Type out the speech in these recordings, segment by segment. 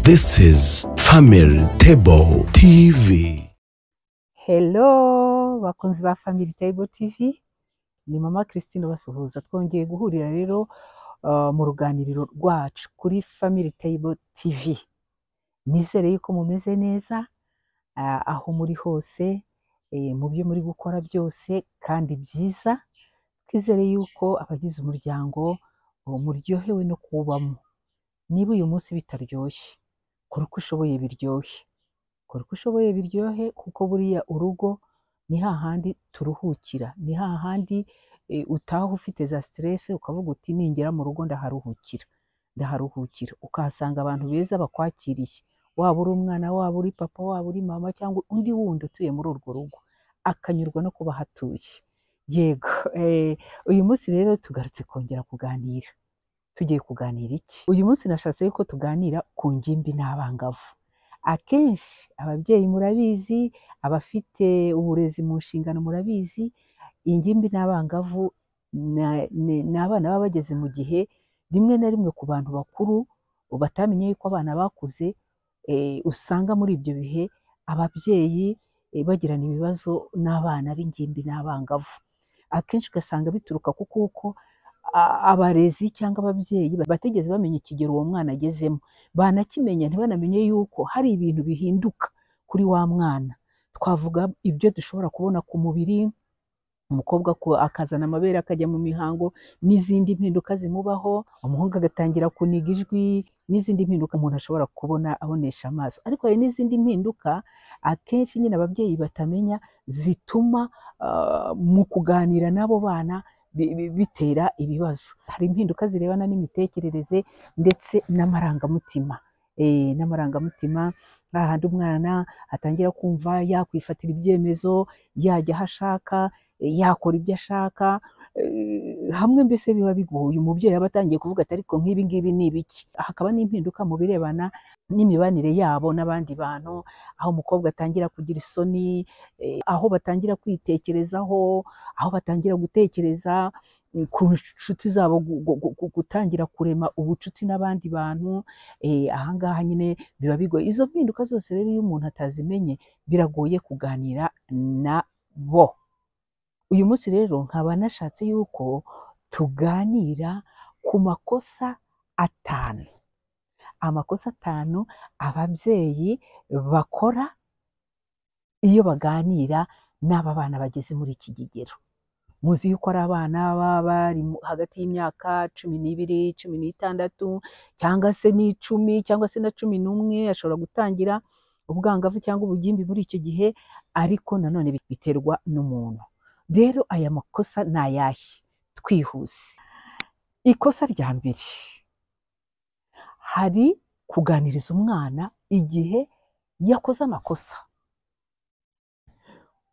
This is Family Table TV. Hello bakunzi ba Family Table TV, ni mama Christine basuhuza. Twongeye guhurira rero mu ruganiriro rwacu kuri Family Table TV. Nizere yuko mumeze neza aho muri hose, mu byo muri gukora byose kandi byiza. Twizere yuko abagize umuryango muryohewe no kubamo. Niba uyu munsi bitaryoshye, kora uko ushoboye biryohe. Kora uko ushoboye biryohe, kuko buriya urugo ni hahandi turuhukira, ni hahandi utaha ufite za stress ukavuga uti ningera mu rugo ndaharuhukira. Ukahasanga abantu beza bakwakiriye, waba uri umwana, waba uri papa, waba uri mama, cyangwa undi wundi utuye muri urwo rugo akanyurwa no kuba hatuye. Yego, uyu munsi rero tugarutse kongera kuganira. Tugiye kuganira iki? Uyu munsi nashatse yuko tuganira ku ngimbi n'abangavu. Akenshi ababyeyi murabizi, abafite uburezi mu nshingano murabizi, ingimbi n'abangavu ni abana baba bageze mu gihe rimwe na rimwe ku bantu bakuru batamenye yuko abana bakuze. Usanga muri ibyo bihe ababyeyi bagirana ibibazo n'abana b'ingimbi n'abangavu. Akenshi ugasanga bituruka kuko abarezi cyangwa ababyeyi bategeze bamenya ikigero uwo mwana agezemo, banakimenya ntibanamenye yuko hari ibintu bihinduka kuri wa mwana. Twavuga ibyo dushobora kubona ku mubiri, umukobwa akazana amabere akajya mu mihango, n'izindi mpinduka zimubaho, umuhungu agatangira kuniga ijwi, n'izindi mpinduka umuntu ashobora kubona abonesha amaso. Ariko hari n'izindi mpinduka akenshi nyine ababyeyi batamenya, zituma mu kuganira n'abo bana bitera ibibazo. Hari impinduka zirebana n'imitekerereze ndetse n'amarangamutima. N'amarangamutima, hahandi umwana atangira kumva yakwifatira ibyemezo, yajya aho ashaka, yakora ibyo ashaka, hamwe mbese biba bigoye. Umubyeyi aba atangiye kuvuga ati ariko nk'ibi ngibi ni ibiki? Hakaba n'impinduka mu birebana n'imibanire yabo n'abandi bantu, aho umukobwa atangira kugira isoni, aho batangira kwitekerezaho, aho batangira gutekereza ku nshuti zabo, gutangira kurema ubucuti n'abandi bantu. Ahangaha nyine biba bigoye. Izo mpinduka zose rero iyo umuntu atazimenye biragoye kuganira na bo. Uyu munsi rero nkaba nashatse yuko tuganira ku makosa 5. Amakosa 5 ababyeyi bakora iyo baganira n'aba bana bageze muri iki kigero. Muzi yuko ari abana baba bari hagati y'imyaka 12, 16, cyangwa se n'10, cyangwa se na 11. Ashobora gutangira ubwangavu cyangwa ubugimbi muri icyo gihe, ariko nanone biterwa n'umuntu. Rero aya makosa ni ayahe? Twihuse. Ikosa rya mbere, hari kuganiriza umwana igihe yakoze amakosa.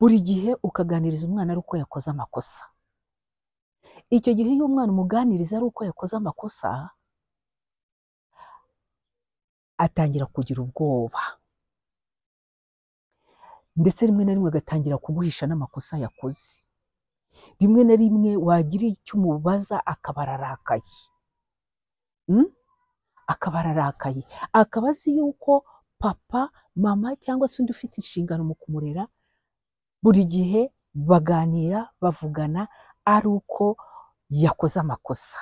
Buri gihe ukaganiriza umwana ari uko yakoze amakosa. Icyo gihe iyo umwana umuganiriza ari uko yakoze amakosa, atangira kugira ubwoba, ndetse rimwe na rimwe agatangira kuguhisha n'amakosa yakoze. Rimwe na rimwe wagira icyo umubaza akaba ararakaye. Akaba azi yuko papa, mama cyangwa se undi ufite inshingano mu kumurera, buri gihe baganira bavugana ari uko yakoze amakosa.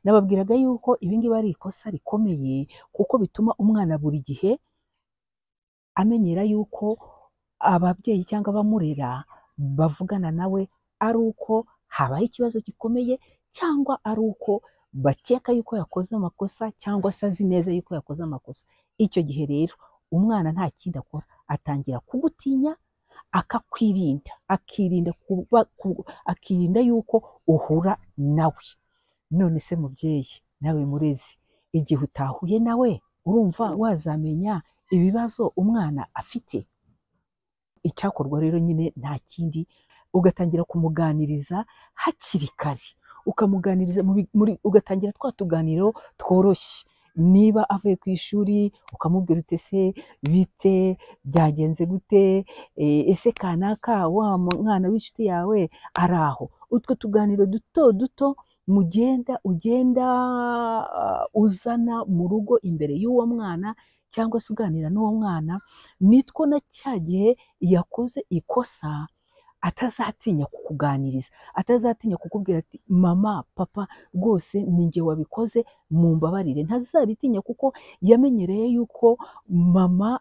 Nababwiraga yuko ibi ngibi ari ikosa rikomeye, kuko bituma umwana buri gihe amenyera yuko ababyeyi cyangwa abamurera bavugana nawe ari uko habaye ikibazo gikomeye, cyangwa ari uko bakeka yuko yakoze amakosa, cyangwa se azi neza yuko yakoze amakosa. Icyo gihe rero umwana nta kindi akora, atangira kugutinya, akakwirinda, akirinda yuko uhura nawe. None se mubyeyi, nawe murezi, igihe utahuye nawe urumva wazamenya ibibazo umwana afite? Icyakorwa rero nyine nta kindi, ugatangira kumuganiriza hakiri kare. Ukamuganiriza ugatangira twa tuganiro tworoshye. Niba avuye ku ishuri ukamubwira uti ese bite, byagenze gute, ese kanaka wa mwana w'inshuti yawe araho. Utwo tuganiro duto duto ugenda uzana mu rugo imbere y'uwo mwana, cyangwa se uganira n'uwo mwana, nitwo na cya gihe yakoze ikosa atazatinya kukuganiriza, atazatinya kukubwira ati mama papa rwose ni njye wabikoze mumbabarire, ntazabitinya kuko yamenyereye yuko mama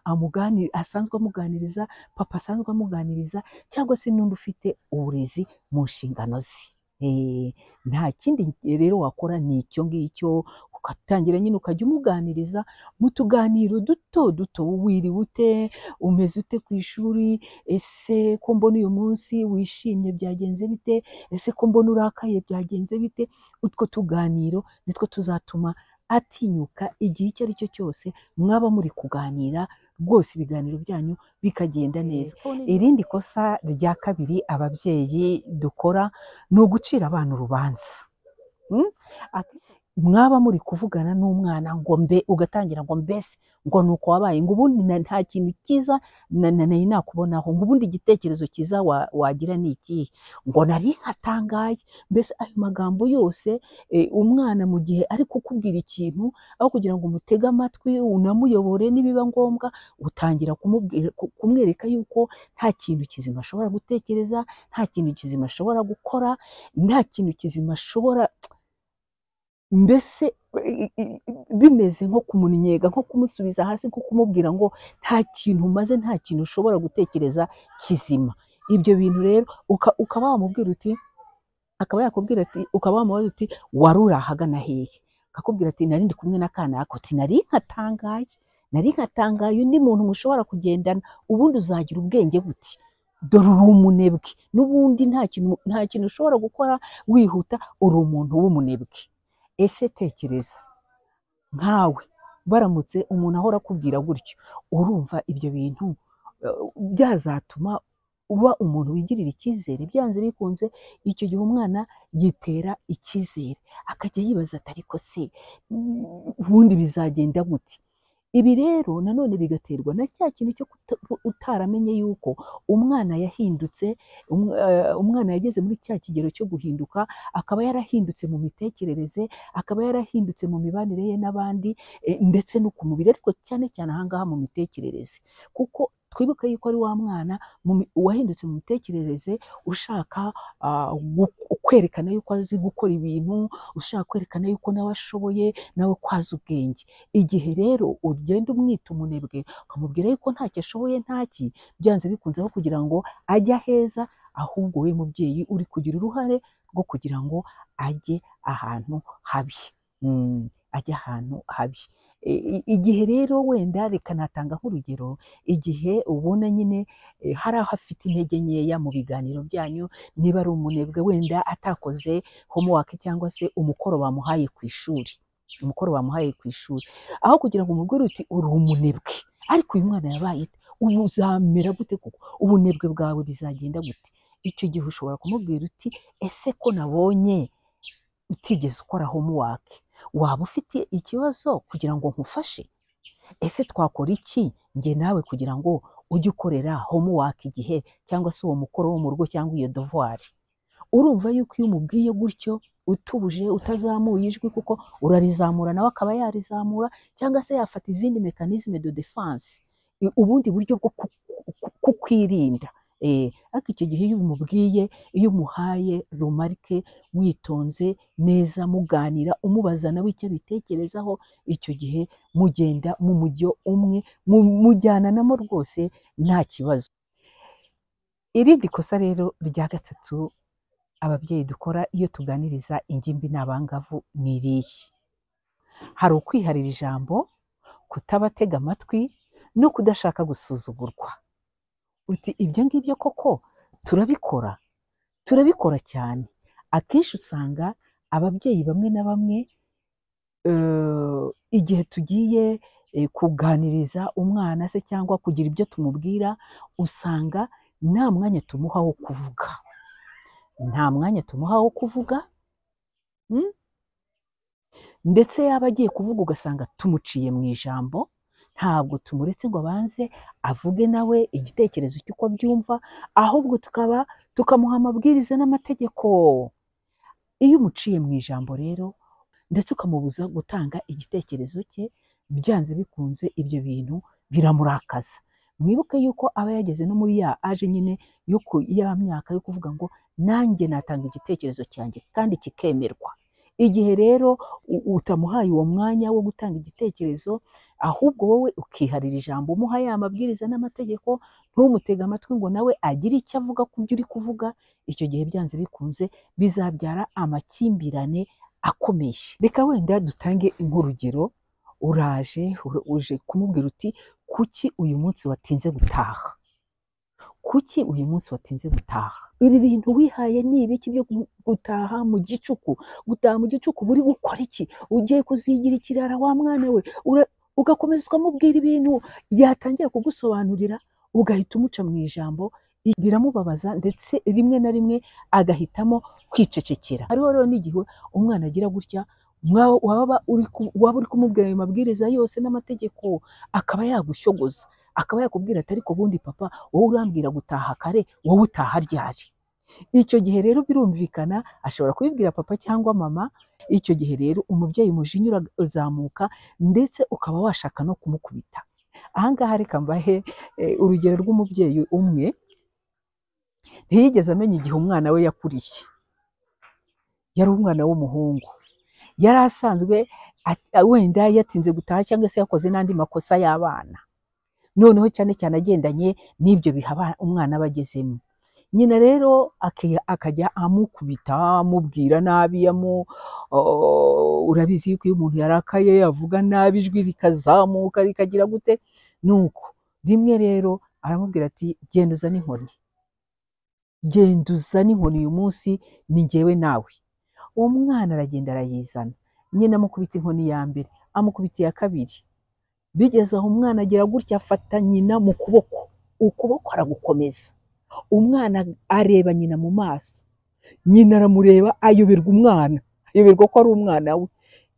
asanzwe amuganiriza, papa asanzwe amuganiriza, cyangwa se n'undi ufite uburezi mu nshingano ze. Nta kindi rero wakora ni icyo ngicyo, ugatangira nyine ukajya umuganiriza mu tuganiro duto duto, wiriwe ute, umeze ute ku ishuri, ese ko mbona uyu munsi wishimye byagenze bite, ese ko mbona urakaye byagenze bite. Utwo tuganiro nitwo tuzatuma atinyuka igihe icyo ari cyo cyose mwaba muri kuganira, rwose ibiganiro byanyu bikagenda neza. Irindi kosa rya kabiri ababyeyi dukora ni ugucira abana urubanza. Mwaba muri kuvugana n'umwana ngo ugatangira ngo mbese ngo nuko wabaye, ngo ubundi nta kintu cyiza nari nakubonaho, ngo ubundi igitekerezo cyiza wagira ni ikihe, ngo nari nkatangaye. Mbese ayo magambo yose umwana mu gihe ari kukubwira ikintu, aho kugira ngo umutege amatwi unamuyobore, nibiba ngombwa utangira kumwereka yuko nta kintu kizima ashobora gutekereza, nta kintu kizima ashobora gukora, nta kintu kizima ashobora, mbese bimeze nko kumunyega, nko kumusubiza hasi, nko kumubwira ngo nta kintu umaze, nta kintu ushobora gutekereza kizima. Ibyo bintu rero ukaba wamubwira uti, akaba yakubwira ati, ukaba wamubaza uti wari uri ahagana hehe, akakubwira ati nari ndi kumwe n'akana ako, ati nari nkatangaye, undi muntu mushobora kugendana, ubundi uzagira ubwenge gute, dore uri umunebwe, n'ubundi nta kintu ushobora gukora wihuta, uri umuntu w'umunebwe. Ese tekereza nkawe baramutse umuntu ahora akubwira gutyo, urumva ibyo bintu byazatuma uba umuntu wigirira icyizere? Byanze bikunze icyo gihe umwana yitera icyizere, akajya yibaza ati ariko se ubundi bizagenda gute. Ibi rero nanone bigaterwa na cya kintu cyo utaramenye yuko umwana yahindutse, umwana yageze muri cya kigero cyo guhinduka, akaba yarahindutse mu mitekerereze, akaba yarahindutse mu mibanire ye n'abandi, ndetse no ku mubiri, ariko cyane cyane ahangaha mu mitekerereze, kuko twibuke yuko ari wa mwana wahindutse mu mitekerereze, ushaka kwerekana yuko azi gukora ibintu, ushaka kwerekana yuko nawe ashoboye, nawe kwaza ubwenge. Igihe rero ugenda umwita umunebwe, ukamubwira yuko ntacyo ashoboye, ntaki, byanze bikunze aho kugira ngo ajye aheza, ahubwo we mubyeyi uri kugira uruhare rwo kugira ngo ajye ahantu habi, ajye ahantu habi. Igihe rero wenda reka natanga nk'urugero, igihe ubona nyine hari aho afite intege nkeya mu biganiro byanyu, niba ari umunebwe wenda atakoze homework cyangwa se umukoro bamuhaye ku ishuri, aho kugira ngo umubwire uti uri umunebwe, ariko uyu mwana yabaye ubu uzamera gute koko, ubunebwe bwawe bizagenda gute? Icyo gihe ushobora kumubwira uti ese ko nabonye utigeze ukora homework, waba ufite ikibazo kugira ngo nkufashe? Ese twakora iki njye nawe kugira ngo ujye ukorera homework igihe, cyangwa se uwo mukoro wo mu rugo cyangwa iyo devoir? Urumva yuko iyo umubwiye gutyo utuje, utazamuye ijwi, kuko urarizamura nawe akaba yarizamura, cyangwa se yafata izindi mechanisme de defense, ubundi buryo bwo kukwirinda. Ariko icyo gihe iyo umubwiye, iyo umuhaye remarque witonze neza, muganira, umubaza nawe icyo abitekerezaho, icyo gihe mugenda mu mujyo umwe, mujyananamo rwose nta kibazo. Irindi kosa rero rya gatatu ababyeyi dukora iyo tuganiriza ingimbi n'abangavu ni irihe? Hari ukwiharira ijambo, kutabatega amatwi, no kudashaka gusuzugurwa. Uti ibyo ngibyo koko turabikora cyane. Akenshi usanga ababyeyi bamwe na bamwe igihe tugiye kuganiriza umwana se cyangwa kugira ibyo tumubwira, usanga nta mwanya tumuha wo kuvuga, ndetse yaba agiye kuvuga ugasanga tumuciye mu ijambo, ntabwo tumuretse ngo abanze avuge nawe igitekerezo cy'uko abyumva, ahubwo tukamuha amabwiriza n'amategeko. Iyo umuciye mu ijambo rero ndetse ukamubuza gutanga igitekerezo cye, byanze bikunze ibyo bintu biramurakaza. Mwibuke yuko aba yageze no muri ya aje nyine ya myaka yo kuvuga ngo nanjye natanga igitekerezo cyanjye kandi kikemerwa. Igihe rero utamuhaye uwo mwanya wo gutanga igitekerezo, ahubwo wowe ukiharira ijambo, umuha ya mabwiriza n'amategeko, ntumutege amatwi ngo nawe agire icyo avuga ku byo uri kuvuga, icyo gihe byanze bikunze bizabyara amakimbirane akomeye. Reka wenda dutange nk'urugero, uje kumubwira uti kuki uyu munsi watinze gutaha? Kuki uyu munsi watinze gutaha? Ibi bintu wihaye ni ibiki byo gutaha mu gicuku? Gutaha mu gicuku buri gukora iki? Ugiye kuzigira ikirara wa mwana we? Ugakomeza ukamubwira ibintu yatangira kugusobanurira, ugahita umuca mu ijambo, biramubabaza ndetse rimwe na rimwe agahitamo kwicecekera. Hariho rero n'igihe umwana agira gutya, waba uri kumubwira ayo mabwiriza yose n'amategeko, akaba yagushogoza, akaba yakubwira ati ariko ubundi papa wowe urambwira gutaha kare, wowe utaha ryari? Icyo gihe rero birumvikana ashobora kubibwira papa cyangwa mama. Icyo gihe rero umubyeyi umujinya urazamuka ndetse ukaba washaka no kumukubita. Ahangaha reka mbahe urugero rw'umubyeyi umwe ntiyigeze amenya igihe umwana we yakuriye. Yari umwana w'umuhungu, yari asanzwe wenda yatinze gutaha cyangwa se yakoze n'andi makosa y'abana, noneho cyane cyane agendanye n'ibyo biha umwana aba agezemo. Nyina rero akajya amukubita, amubwira nabi, urabizi yuko iyo umuntu yarakaye avuga nabi, ijwi rikazamuka rikagira gute. Nuko rimwe rero aramubwira ati genda uzane inkoni, genda uzane inkoni, uyu munsi ni njyewe nawe. Uwo mwana aragenda arayizana, nyina amukubita inkoni ya mbere, amukubita iya kabiri. Bigeze aho umwana agira gutya afata nyina mu kuboko, ukuboko aragukomeza. Umwana areba nyina mu maso, nyina aramureba, ayoberwa umwana, ayoberwa ko ari umwana we.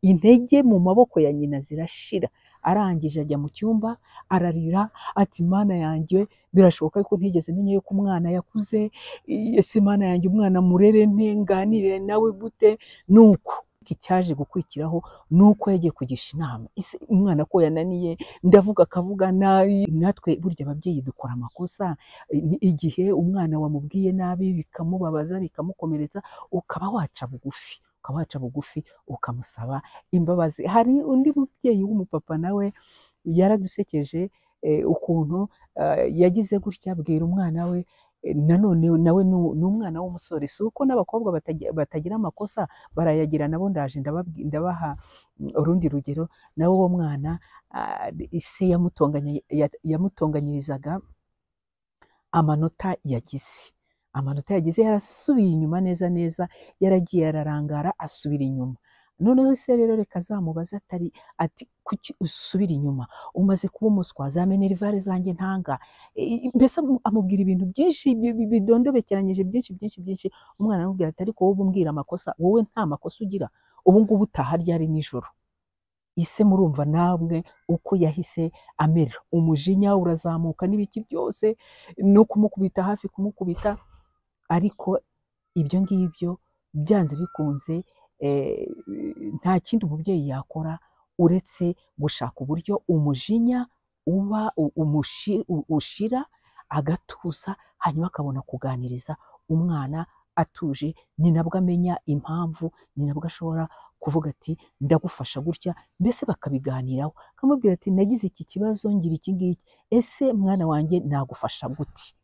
Intege mu maboko ya nyina zirashira. Arangije ajya mu cyumba ararira ati mana yanjye, birashoboka ko ntigeze menya yuko umwana yakuze, ese mana yanjye umwana murere nte, nganire nawe gute? Nuko icyaje gukurikiraho nuko yagiye kugisha inama. Ese umwana ko yananiye, ndavuga akavuga nabi. Natwe burya ababyeyi dukora amakosa, igihe umwana wamubwiye nabi bikamubabaza bikamukomeretsa, ukaba waca bugufi ukamusaba imbabazi. Hari undi mubyeyi w'umupapa nawe yaradusekeje ukuntu yagize gutya abwira umwana we, nanone nawe ni umwana w'umusore. Si uko n'abakobwa batagira amakosa, barayagira nabo. Ndaje ndabaha urundi rugero. nawe uwo mwana ise yamutonganyirizaga amanota yagize, yarasubiye inyuma neza, yaragiye ararangara asubira inyuma. Noneho se rero reka azamubaza ati kuki usubira inyuma? Umaze kuba umuswa, za minerivare zanjye ntanga. Mbese amubwira ibintu byinshi bidondobekeranyije byinshi. Umwana aramubwira ati ariko wowe umbwira amakosa, wowe nta makosa ugira, ubu ngubu utaha ryari nijoro? Ise murumva namwe uko yahise amera, umujinya urazamuka n'ibiki byose, no kumukubita, hafi kumukubita. Ariko ibyo ngibyo byanze bikunze nta kindi umubyeyi yakora uretse gushaka uburyo umujinya ushira, agatuza, hanyuma akabona kuganiriza umwana atuje. Ni nabwo amenya impamvu, ni nabwo ashobora kuvuga ati ndagufasha gutya, mbese bakabiganiraho. Akamubwira ati nagize iki kibazo, ngira iki ngiki, ese mwana wanjye nagufasha gute?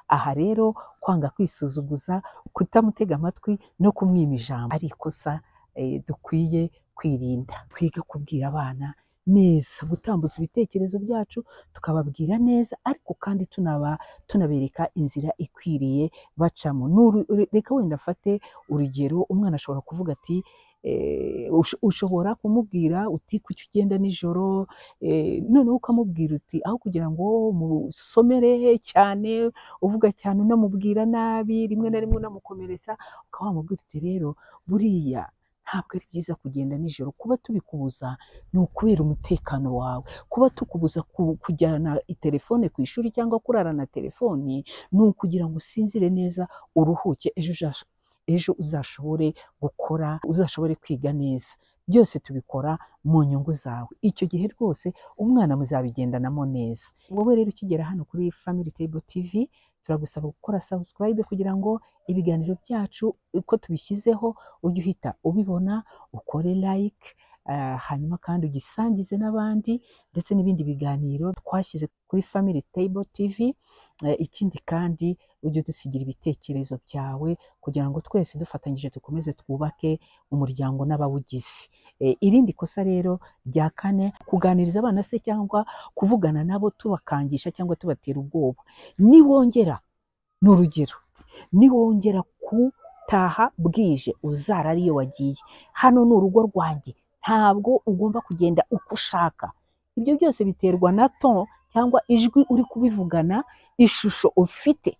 Aha rero kwanga kwisuzuguza, kutamutega amatwi no kumwima ijambo ari ikosa dukwiye kwirinda. Twiga kubwira abana neza, gutambutsa ibitekerezo byacu tukababwira neza, ariko kandi tunabereka inzira ikwiriye bacamo. Reka wenda afate urugero, umwana ashobora kuvuga ati ushobora kumubwira uti kuki ugenda nijoro, noneho ukamubwira uti aho kugira ngo musomere cyane, uvuga cyane unamubwira nabi, rimwe na rimwe unamukomeretsa, ukaba wamubwira uti rero buriya ntabwo ari byiza kugenda nijoro. Kuba tubikubuza ni ukubera umutekano wawe. Kuba tukubuza kujyana telefone ku ishuri cyangwa kurarana telefoni, ni ukugira ngo usinzire neza, uruhuke, ejo uzashobore gukora, uzashobore kwiga neza. byose tubikora mu nyungu zawe. Icyo gihe rwose umwana muzabigendanamo neza. Wowe rero ukigera hano kuri Family Table TV, turagusaba gukora subscribe kugira ngo ibiganiro byacu uko tubishyizeho ujye uhita ubibona, ukore like, hanyuma kandi ugisangize n'abandi, ndetse n'ibindi biganiro twashyize kuri Family Table TV. Ikindi kandi ujye dusigira ibitekerezo byawe kugira ngo twese dufatanyije dukomeze twubake umuryango n'abawugize. Irindi kosa rero rya kane, kuganiriza abana se cyangwa kuvugana nabo tubakangisha cyangwa tubatera ubwoba. Niwongera, ni urugero, niwongera gutaha bwije uzarara iyo wagiye, hano ni urugo rwanjye, ntabwo ugomba kugenda uko ushaka. Ibyo byose biterwa na ton cyangwa ijwi uri kubivugana, ishusho ufite.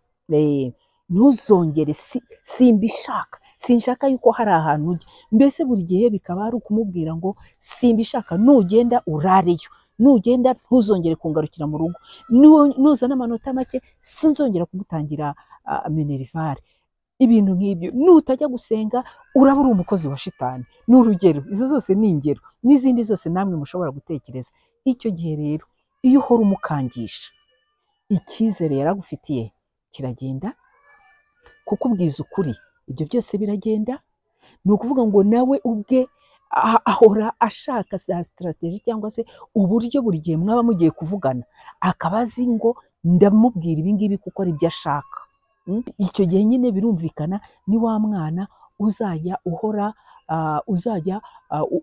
Ntuzongere, simbishaka, sinshaka yuko hari ahantu ujya. Mbese buri gihe bikaba ari ukumubwira ngo simbishaka, nugenda urareyo, nugenda ntuzongere kungarukira mu rugo, nuzana amanota make sinzongera kugutangira minerivare. Ibintu nk'ibyo, nutajya gusenga uraba uri umukozi wa shitani. Ni urugero, izo zose ni ingero, n'izindi zose namwe mushobora gutekereza. Icyo gihe rero iyo uhora umukangisha, icyizere yaragufitiye kiragenda, kukubwiza ukuri ibyo byose biragenda. Ni ukuvuga ngo nawe ubwe ahora ashaka za strategy cyangwa se uburyo buri gihe mwaba mugiye kuvugana akaba azi ngo ndamubwira ibi ngibi kuko ari byo ashaka. Icyo gihe nyine birumvikana ni wa mwana uzajya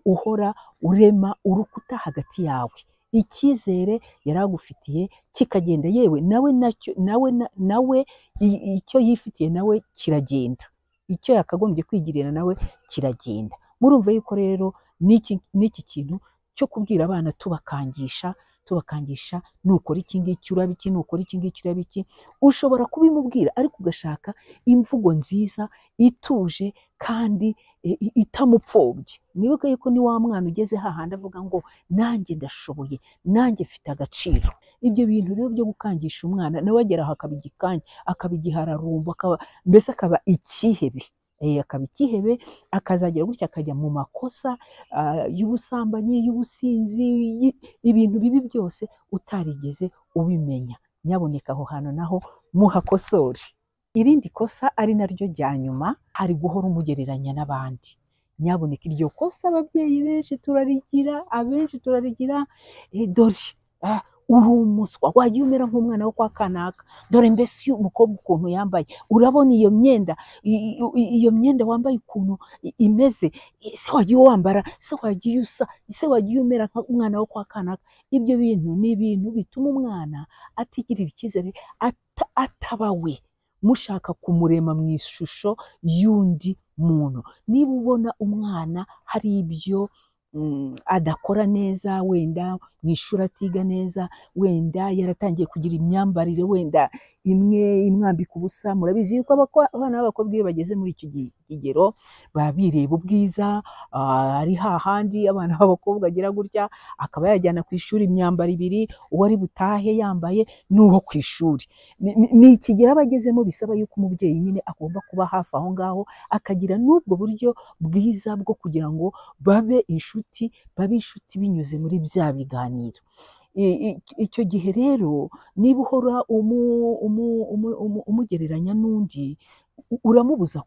uhora urema urukuta hagati yawe. Icyizere yaragufitiye kikagenda, yewe nawe icyo yifitiye nawe kiragenda, icyo yakagombye kwigirira nawe kiragenda. Murumva yuko rero n'iki kintu cyo kubwira abana tubakangisha, nukora iki ngiki uraba iki, nukora iki ngiki uraba iki, ushobora kubimubwira ariko ugashaka imvugo nziza ituje kandi itamupfobye. Nibuke yuko ni wa mwana ugeze hahandi avuga ngo nanjye ndashoboye, nanjye mfite agaciro. Ibyo bintu rero byo gukangisha umwana, nawe agera aho akaba igikanya, akaba igihararumbo, mbese akaba ikihebe. Akaba ikihebe, akazagera gutya akajya mu makosa y'ubusambanyi, y'ubusinzi, ibintu bibi byose utarigeze ubimenya. Nyaboneka aho hantu naho muhakosore. Irindi kosa ari naryo rya nyuma, hari guhora umugereranya n'abandi. Nyaboneka iryo kosa ababyeyi benshi turarigira, abenshi turarigira. Dore uri umuswa, wagiye umera nk'umwana wo kwa kanaka, dore mbese uyu mukobwa ukuntu yambaye, urabona iyo myenda wambaye ukuntu imeze, se wagiye wambara, se wagiye usa, se wagiye umera nk'umwana wo kwa kanaka. Ibyo bintu ni ibintu bituma umwana atigirira icyizere, ataba we, mushaka kumurema mu ishusho y'undi muntu. Niba ubona umwana hari ibyo adakora neza, wenda mu ishuri atiga neza, wenda yaratangiye kugira imyambarire wenda imwe imwambika ubusa. Murabizi yuko abana b'abakobwa iyo bageze muri icyo kigero baba bireba ubwiza, ari hahandi abana b'abakobwa agira gutya akaba yajyana ku ishuri imyambaro ibiri, uwo ari butahe yambaye n'uwo ku ishuri. Ni ikigero abagezemo bisaba yuko umubyeyi nyine agomba kuba hafi aho ngaho, akagira n'ubwo buryo bwiza bwo kugira ngo babe inshuti binyuze muri bya biganiro. Icyo gihe rero niba uhora umugereranya n'undi, uramubuza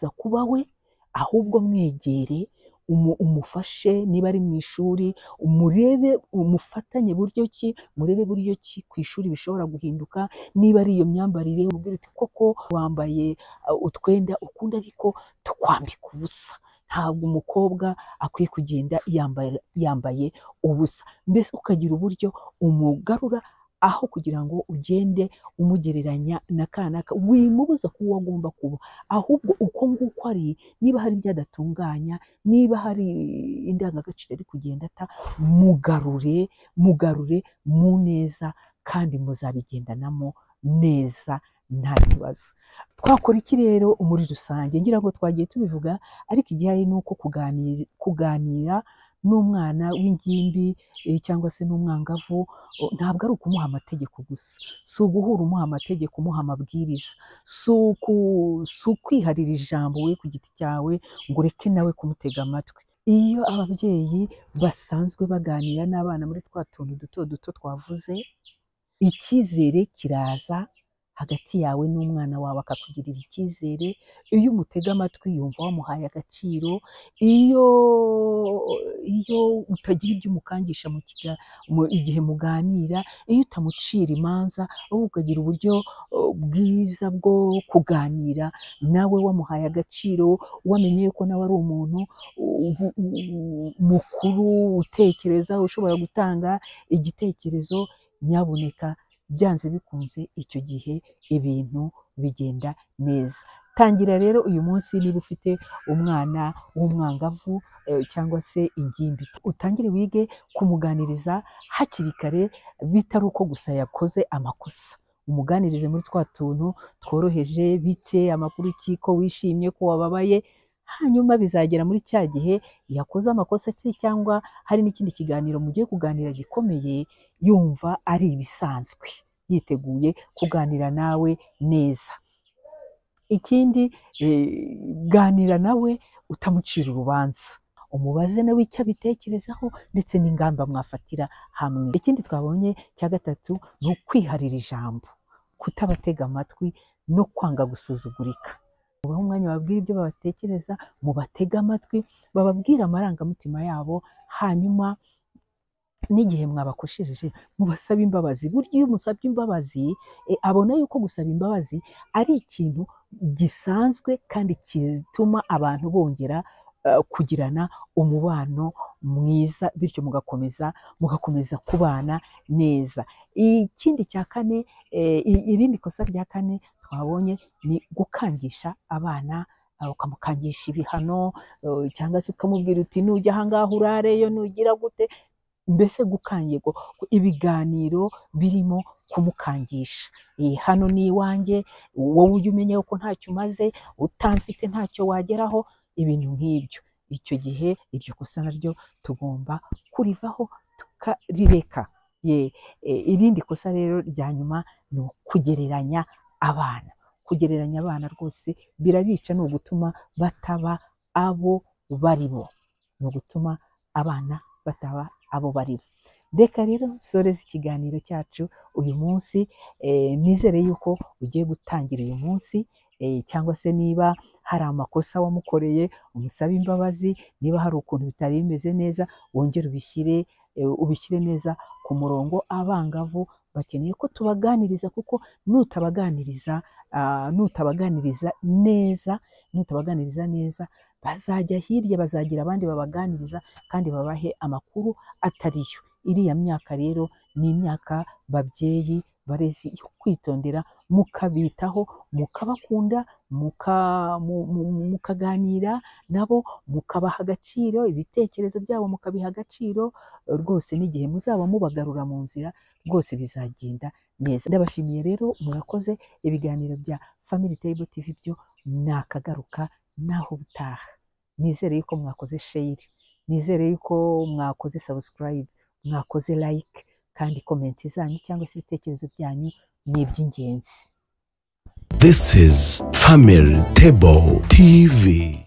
kuba we, ahubwo mwegere, umufashe. Niba ari mu ishuri umufatanye buryo ki, murebe buryo ki ku ishuri bishobora guhinduka. Niba ari iyo myambarire, ubwira uti koko wambaye utwenda ukunda ariko tukwambika ubusa, ntabwo umukobwa akwiye kugenda yambaye ubusa. Mbese ukagira uburyo umugarura, aho kugira ngo ugende umugereranya na kanaka. Wimubuza kuba agomba kuba, ahubwo uko nguko ari, niba hari ibyo adatunganya, niba hari indangagaciro ari kugenda mugarure mu neza, kandi muzabigendanamo neza nta kibazo. Twakora iki rero muri rusange? Ngira ngo twagiye tubivuga, ariko igihari ni uko kuganira n'umwana w'ingimbi cyangwa se n'umwangavu, ntabwo ari ukumuha amategeko gusa, si uguhura umuha amategeko, umuha amabwiriza, si ukwiharira ijambo we ku giti cyawe ngo ureke nawe kumutega amatwi. Iyo ababyeyi basanzwe baganira n'abana muri twa tuntu duto duto twavuze, icyizere kiraza hagati yawe n'umwana wawe, akakugirira icyizere. Iyo umutega amatwi yumva wamuhaye agaciro. Iyo utagira ibyo umukangisha igihe muganira, iyo utamucira imanza, ahubwo ukagira uburyo bwiza bwo kuganira nawe, wamuhaye agaciro, wamenye yuko nawe ari umuntu mukuru utekereza, ushobora gutanga igitekerezo, nyabuneka byanze bikunze icyo gihe ibintu bigenda neza. Tangira rero uyu munsi, niba ufite umwana w'umwangavu cyangwa se ingimbi, utangire wige kumuganiriza hakiri kare, bitari uko gusa yakoze amakosa. Umuganirize muri twa tuntu tworoheje, bite amakuru ki, ko wishimye, ko wababaye. Hanyuma bizagera muri cya gihe yakoze amakosa cye, cyangwa hari n'ikindi kiganiro mugiye kuganira gikomeye, yumva ari ibisanzwe, yiteguye kuganira nawe neza. Ikindi, ganira nawe utamucira urubanza, umubaze nawe icyo abitekerezaho ndetse n'ingamba mwafatira hamwe. Ikindi twabonye cya gatatu ni ukwiharira ijambo, kutabatega amatwi no kwanga gusuzugurika. Mubahe umwanya babwire ibyo babatekereza, mubatega amatwi, bababwire amarangamutima yabo, hanyuma n'igihe mwabakoshereje mubasabe imbabazi. Burya iyo umusabye imbabazi, abona yuko gusaba imbabazi ari ikintu gisanzwe kandi gituma abantu bongera kugirana umubano mwiza, bityo mugakomeza kubana neza. Ikindi cya kane, irindi kosa rya kane twabonye ni gukangisha abana, ukamukangisha ibihano, cyangwa se ukamubwira uti nujya ahangaha urareyo, nugira gute, mbese gukangirwa, ibiganiro birimo kumukangisha. Hano ni iwanjye, wowe ujye umenya ko ntacyo umaze, utamfite ntacyo wageraho, ibintu nk'ibyo. Icyo gihe iryo kosa naryo tugomba kurivaho tukarireka. Irindi kosa rero rya nyuma ni ukugereranya abana. Kugereranya abana rwose birabica, ni ugutuma bataba abo bari bo, ni ugutuma abana bataba abo bari bo. Reka rero nsoreze ikiganiro cyacu uyu munsi, nizere yuko ugiye gutangira uyu munsi, cyangwa se niba hari amakosa wamukoreye umusabe imbabazi, niba hari ukuntu bitari bimeze neza wongere ubishyire neza ku murongo. Abangavu bakeneye ko tubaganiriza, kuko nutabaganiriza neza, bazajya hirya, bazagira abandi babaganiriza kandi babahe amakuru atariyo. Iriya myaka rero ni imyaka babyeyi barezi yo kwitondera, mukabitaho, mukabakunda, mukaganira nabo, mukabaha agaciro, ibitekerezo byabo mukabiha agaciro rwose. N'igihe muzaba mubagarura mu nzira, rwose bizagenda neza. Ndabashimiye rero, murakoze. Ibiganiro bya Family Table TV byo nakagaruka naho butaha. Nizere yuko mwakoze share, nizere yuko mwakoze subscribe, mwakoze like, kandi komenti zanyu cyangwa se ibitekerezo byanyu ni iby'ingenzi. This is Family Table TV.